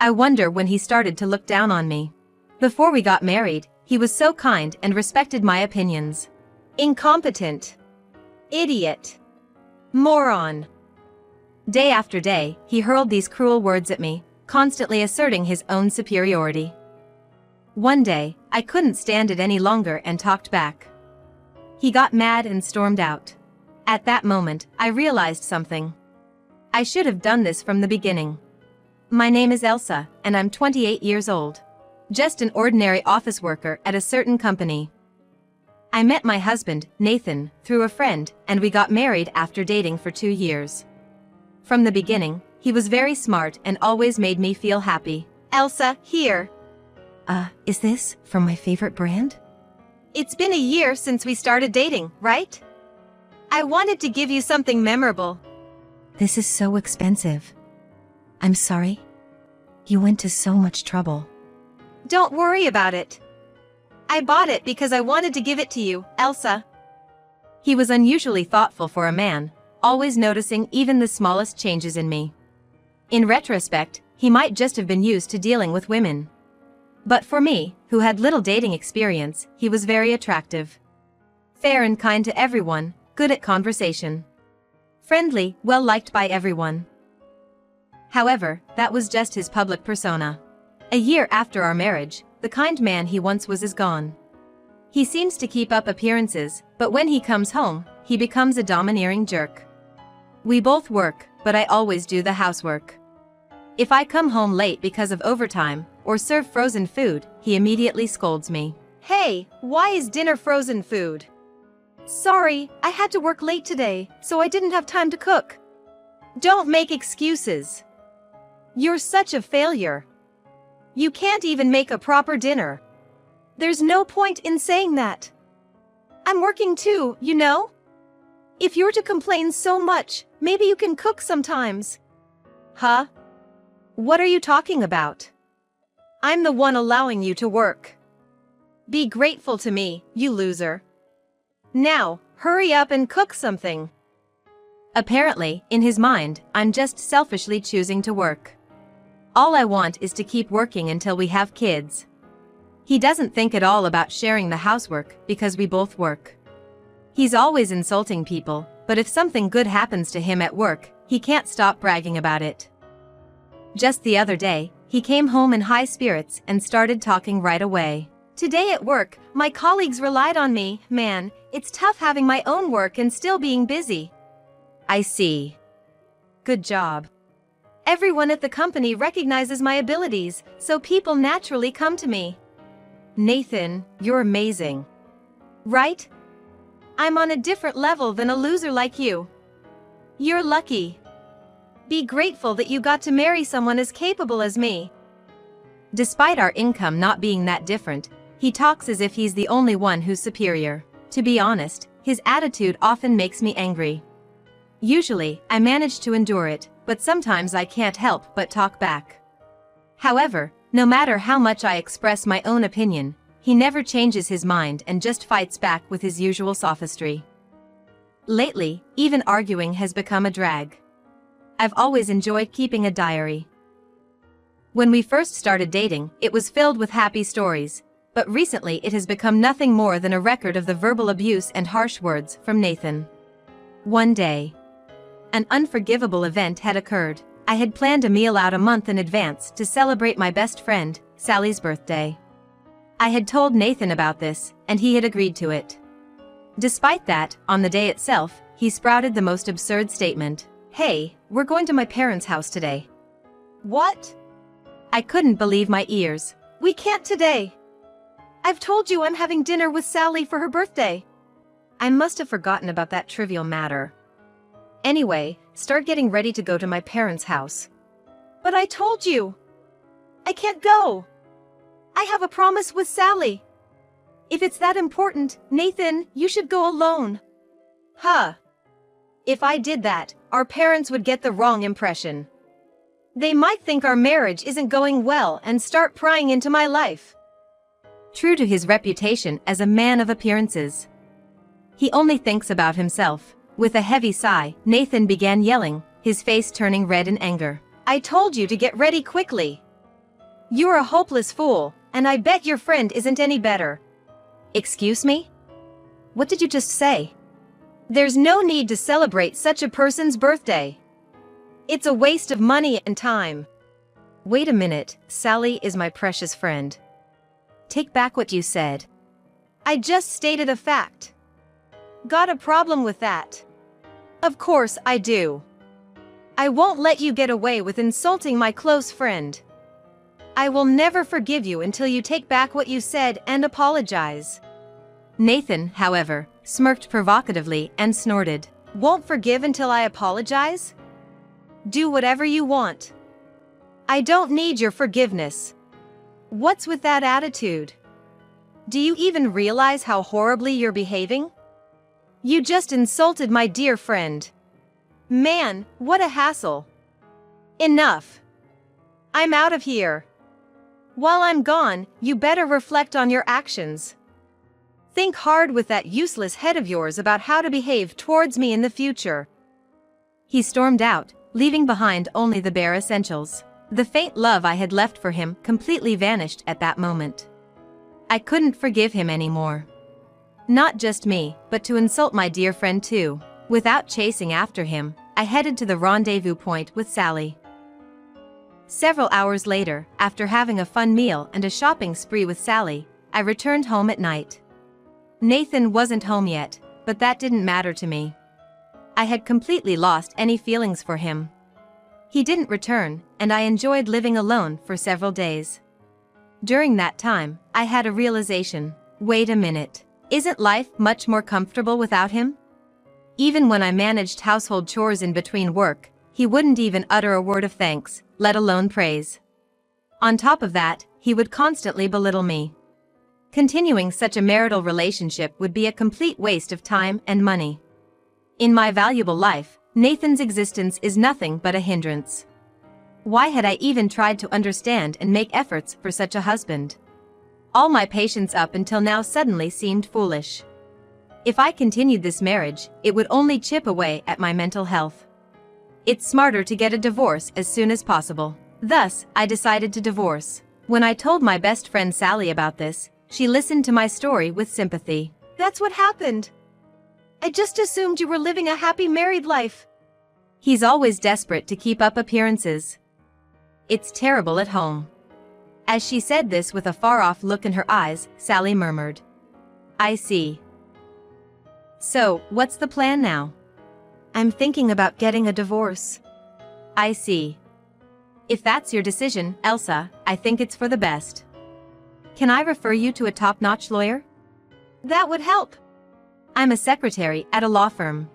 I wonder when he started to look down on me. Before we got married, he was so kind and respected my opinions. Incompetent. Idiot. Moron. Day after day, he hurled these cruel words at me, constantly asserting his own superiority. One day, I couldn't stand it any longer and talked back. He got mad and stormed out. At that moment, I realized something. I should have done this from the beginning. My name is Elsa, and I'm 28 years old. Just an ordinary office worker at a certain company. I met my husband, Nathan, through a friend, and we got married after dating for 2 years. From the beginning, he was very smart and always made me feel happy. Elsa, here. Is this from my favorite brand? It's been a year since we started dating, right? I wanted to give you something memorable. This is so expensive. I'm sorry. You went to so much trouble. Don't worry about it. I bought it because I wanted to give it to you, Elsa. He was unusually thoughtful for a man, always noticing even the smallest changes in me. In retrospect, he might just have been used to dealing with women. But for me, who had little dating experience, he was very attractive. Fair and kind to everyone, good at conversation. Friendly, well liked by everyone. However, that was just his public persona. A year after our marriage, the kind man he once was is gone. He seems to keep up appearances, but when he comes home, he becomes a domineering jerk. We both work, but I always do the housework. If I come home late because of overtime, or serve frozen food, he immediately scolds me. Hey, why is dinner frozen food? Sorry, I had to work late today, so I didn't have time to cook. Don't make excuses. You're such a failure. You can't even make a proper dinner. There's no point in saying that. I'm working too, you know? If you're to complain so much, maybe you can cook sometimes. Huh? What are you talking about? I'm the one allowing you to work. Be grateful to me, you loser. Now, hurry up and cook something. Apparently, in his mind, I'm just selfishly choosing to work. All I want is to keep working until we have kids. He doesn't think at all about sharing the housework because we both work. He's always insulting people, but if something good happens to him at work, he can't stop bragging about it. Just the other day, he came home in high spirits and started talking right away. Today at work, my colleagues relied on me. Man, it's tough having my own work and still being busy. I see. Good job. Everyone at the company recognizes my abilities, so people naturally come to me. Nathan, you're amazing. Right? I'm on a different level than a loser like you. You're lucky. Be grateful that you got to marry someone as capable as me. Despite our income not being that different, he talks as if he's the only one who's superior. To be honest, his attitude often makes me angry. Usually, I manage to endure it, but sometimes I can't help but talk back. However, no matter how much I express my own opinion, he never changes his mind and just fights back with his usual sophistry. Lately, even arguing has become a drag. I've always enjoyed keeping a diary. When we first started dating, it was filled with happy stories, but recently it has become nothing more than a record of the verbal abuse and harsh words from Nathan. One day, an unforgivable event had occurred. I had planned a meal out a month in advance to celebrate my best friend, Sally's birthday. I had told Nathan about this, and he had agreed to it. Despite that, on the day itself, he sprouted the most absurd statement. Hey, we're going to my parents' house today. What? I couldn't believe my ears. We can't today. I've told you I'm having dinner with Sally for her birthday. I must have forgotten about that trivial matter. Anyway, start getting ready to go to my parents' house. But I told you. I can't go. I have a promise with Sally. If it's that important, Nathan, you should go alone. Huh. If I did that, our parents would get the wrong impression. They might think our marriage isn't going well and start prying into my life. True to his reputation as a man of appearances, he only thinks about himself. With a heavy sigh, Nathan began yelling, his face turning red in anger. I told you to get ready quickly. You're a hopeless fool, and I bet your friend isn't any better. Excuse me? What did you just say? There's no need to celebrate such a person's birthday. It's a waste of money and time. Wait a minute, Sally is my precious friend. Take back what you said. I just stated a fact. Got a problem with that? Of course I do. I won't let you get away with insulting my close friend. I will never forgive you until you take back what you said and apologize. Nathan, however, smirked provocatively and snorted. Won't forgive until I apologize? Do whatever you want. I don't need your forgiveness. What's with that attitude? Do you even realize how horribly you're behaving? You just insulted my dear friend. Man, what a hassle. Enough. I'm out of here. While I'm gone, you better reflect on your actions. Think hard with that useless head of yours about how to behave towards me in the future. He stormed out, leaving behind only the bare essentials. The faint love I had left for him completely vanished at that moment. I couldn't forgive him anymore. Not just me, but to insult my dear friend too. Without chasing after him, I headed to the rendezvous point with Sally. Several hours later, after having a fun meal and a shopping spree with Sally, I returned home at night. Nathan wasn't home yet, but that didn't matter to me. I had completely lost any feelings for him. He didn't return, and I enjoyed living alone for several days. During that time, I had a realization. Wait a minute. Isn't life much more comfortable without him? Even when I managed household chores in between work, he wouldn't even utter a word of thanks, let alone praise. On top of that, he would constantly belittle me. Continuing such a marital relationship would be a complete waste of time and money. In my valuable life, Nathan's existence is nothing but a hindrance. Why had I even tried to understand and make efforts for such a husband? All my patience up until now suddenly seemed foolish. If I continued this marriage, it would only chip away at my mental health. It's smarter to get a divorce as soon as possible. Thus, I decided to divorce. When I told my best friend Sally about this, she listened to my story with sympathy. That's what happened. I just assumed you were living a happy married life. He's always desperate to keep up appearances. It's terrible at home. As she said this with a far-off look in her eyes, Sally murmured. I see. So, what's the plan now? I'm thinking about getting a divorce. I see. If that's your decision, Elsa, I think it's for the best. Can I refer you to a top-notch lawyer? That would help. I'm a secretary at a law firm.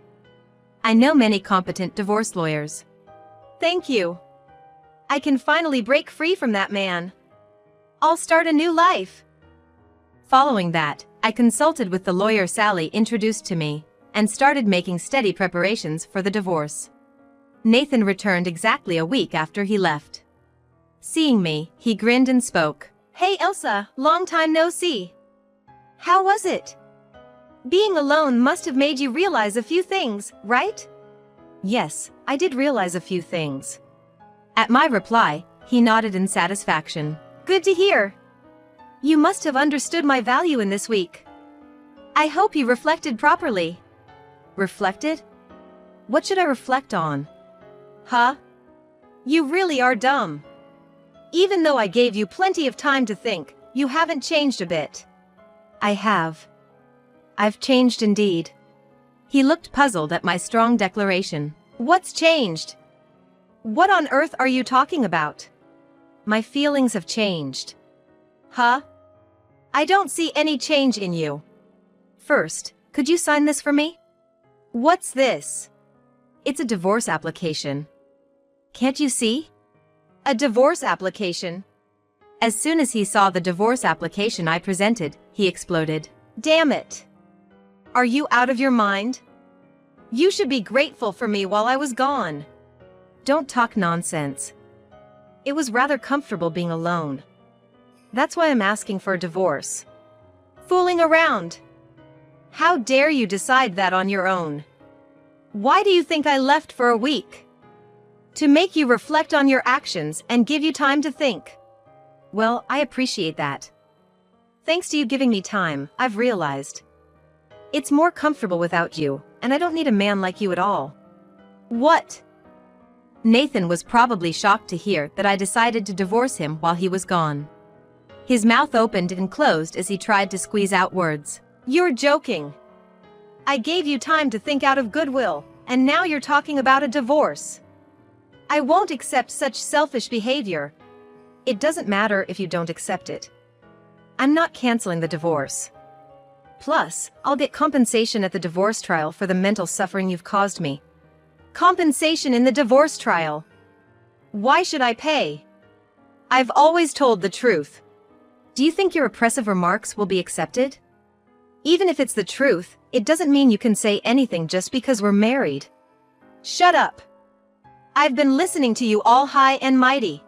I know many competent divorce lawyers. Thank you. I can finally break free from that man. I'll start a new life. Following that, I consulted with the lawyer Sally introduced to me, and started making steady preparations for the divorce. Nathan returned exactly a week after he left. Seeing me, he grinned and spoke. Hey Elsa, long time no see. How was it? Being alone must have made you realize a few things, right? Yes, I did realize a few things. At my reply, he nodded in satisfaction. Good to hear. You must have understood my value in this week. I hope you reflected properly. Reflected? What should I reflect on? Huh? You really are dumb. Even though I gave you plenty of time to think, you haven't changed a bit. I have. I've changed indeed. He looked puzzled at my strong declaration. What's changed? What on earth are you talking about? My feelings have changed. Huh? I don't see any change in you. First, could you sign this for me? What's this? It's a divorce application. Can't you see? A divorce application. As soon as he saw the divorce application I presented, he exploded. Damn it. Are you out of your mind? You should be grateful for me while I was gone. Don't talk nonsense. It was rather comfortable being alone. That's why I'm asking for a divorce. Fooling around. How dare you decide that on your own? Why do you think I left for a week? To make you reflect on your actions and give you time to think. Well, I appreciate that. Thanks to you giving me time, I've realized. It's more comfortable without you, and I don't need a man like you at all. What? Nathan was probably shocked to hear that I decided to divorce him while he was gone. His mouth opened and closed as he tried to squeeze out words. You're joking. I gave you time to think out of goodwill, and now you're talking about a divorce. I won't accept such selfish behavior. It doesn't matter if you don't accept it. I'm not canceling the divorce. Plus, I'll get compensation at the divorce trial for the mental suffering you've caused me. Compensation in the divorce trial? Why should I pay? I've always told the truth. Do you think your oppressive remarks will be accepted? Even if it's the truth, it doesn't mean you can say anything just because we're married. Shut up. I've been listening to you all high and mighty.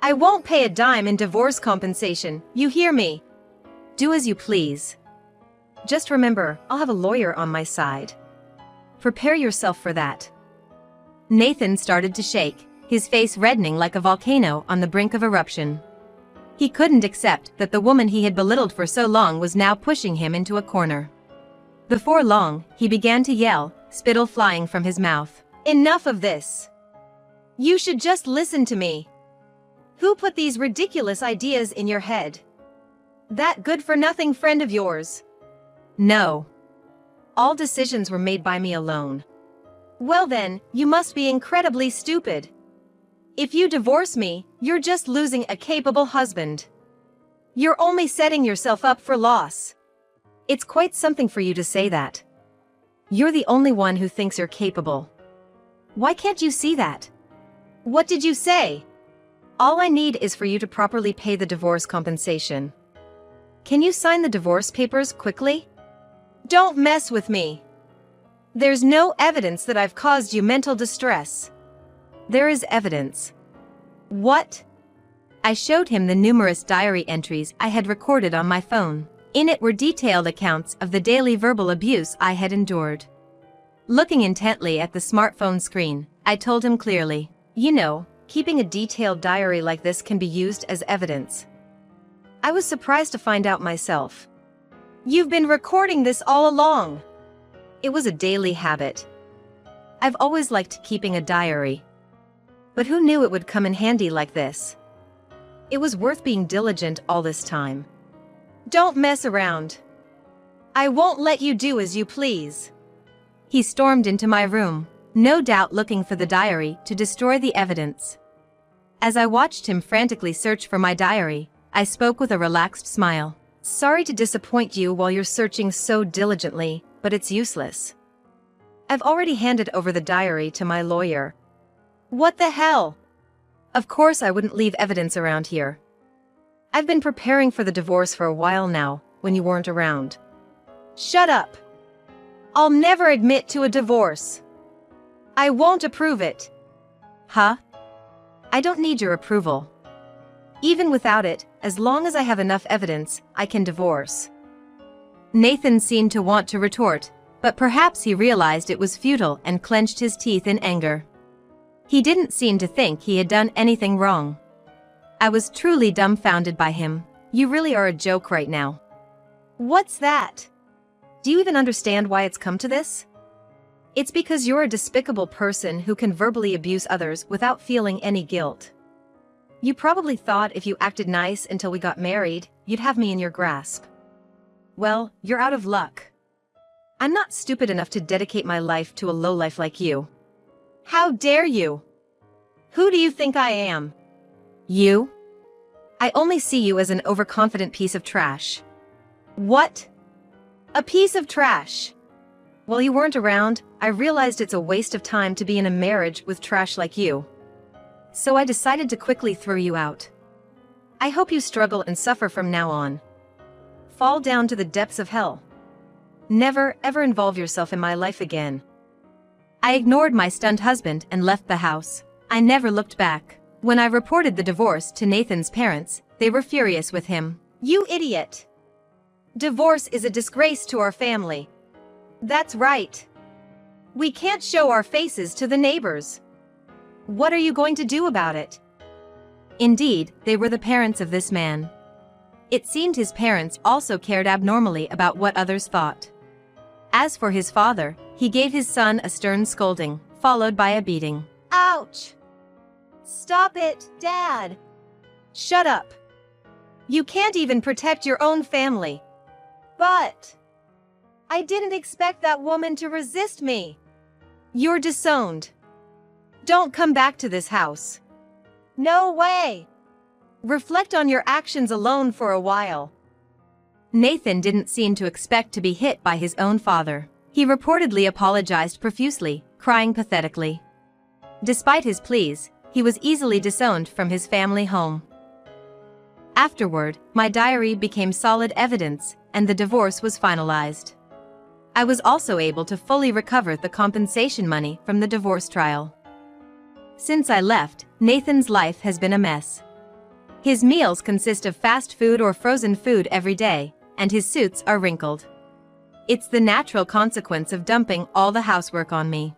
I won't pay a dime in divorce compensation, you hear me? Do as you please. Just remember, I'll have a lawyer on my side. Prepare yourself for that. Nathan started to shake, his face reddening like a volcano on the brink of eruption. He couldn't accept that the woman he had belittled for so long was now pushing him into a corner. Before long, he began to yell, spittle flying from his mouth. Enough of this. You should just listen to me. Who put these ridiculous ideas in your head? That good-for-nothing friend of yours? No. All decisions were made by me alone. Well then, you must be incredibly stupid. If you divorce me, you're just losing a capable husband. You're only setting yourself up for loss. It's quite something for you to say that. You're the only one who thinks you're capable. Why can't you see that? What did you say? All I need is for you to properly pay the divorce compensation. Can you sign the divorce papers quickly? Don't mess with me. There's no evidence that I've caused you mental distress. There is evidence. What? I showed him the numerous diary entries I had recorded on my phone. In it were detailed accounts of the daily verbal abuse I had endured. Looking intently at the smartphone screen, I told him clearly, you know, keeping a detailed diary like this can be used as evidence. I was surprised to find out myself. You've been recording this all along. It was a daily habit. I've always liked keeping a diary. But who knew it would come in handy like this? It was worth being diligent all this time. Don't mess around. I won't let you do as you please. He stormed into my room, no doubt looking for the diary to destroy the evidence. As I watched him frantically search for my diary, I spoke with a relaxed smile. Sorry to disappoint you while you're searching so diligently, but it's useless. I've already handed over the diary to my lawyer. What the hell? Of course I wouldn't leave evidence around here. I've been preparing for the divorce for a while now, when you weren't around. Shut up. I'll never admit to a divorce. I won't approve it. Huh? I don't need your approval. Even without it, as long as I have enough evidence, I can divorce. Nathan seemed to want to retort, but perhaps he realized it was futile and clenched his teeth in anger. He didn't seem to think he had done anything wrong. I was truly dumbfounded by him. You really are a joke right now. What's that? Do you even understand why it's come to this? It's because you're a despicable person who can verbally abuse others without feeling any guilt. You probably thought if you acted nice until we got married, you'd have me in your grasp. Well, you're out of luck. I'm not stupid enough to dedicate my life to a lowlife like you. How dare you? Who do you think I am? You? I only see you as an overconfident piece of trash. What? A piece of trash? While you weren't around, I realized it's a waste of time to be in a marriage with trash like you. So I decided to quickly throw you out. I hope you struggle and suffer from now on. Fall down to the depths of hell. Never, ever involve yourself in my life again. I ignored my stunned husband and left the house. I never looked back. When I reported the divorce to Nathan's parents, they were furious with him. You idiot! Divorce is a disgrace to our family. That's right. We can't show our faces to the neighbors. What are you going to do about it? Indeed, they were the parents of this man. It seemed his parents also cared abnormally about what others thought. As for his father, he gave his son a stern scolding, followed by a beating. Ouch! Stop it, Dad! Shut up! You can't even protect your own family. But I didn't expect that woman to resist me. You're disowned. Don't come back to this house. No way! Reflect on your actions alone for a while. Nathan didn't seem to expect to be hit by his own father. He reportedly apologized profusely, crying pathetically. Despite his pleas, he was easily disowned from his family home. Afterward, my diary became solid evidence, and the divorce was finalized. I was also able to fully recover the compensation money from the divorce trial. Since I left, Nathan's life has been a mess. His meals consist of fast food or frozen food every day, and his suits are wrinkled. It's the natural consequence of dumping all the housework on me.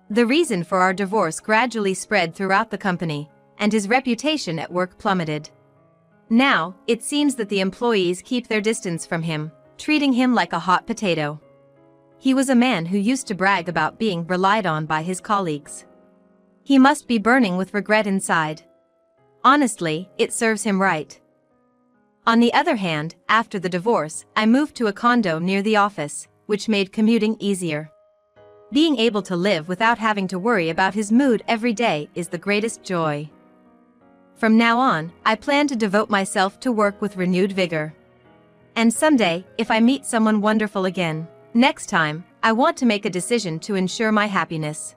The reason for our divorce gradually spread throughout the company, and his reputation at work plummeted. Now, it seems that the employees keep their distance from him, treating him like a hot potato. He was a man who used to brag about being relied on by his colleagues. He must be burning with regret inside. Honestly, it serves him right. On the other hand, after the divorce, I moved to a condo near the office, which made commuting easier. Being able to live without having to worry about his mood every day is the greatest joy. From now on, I plan to devote myself to work with renewed vigor. And someday, if I meet someone wonderful again, next time, I want to make a decision to ensure my happiness.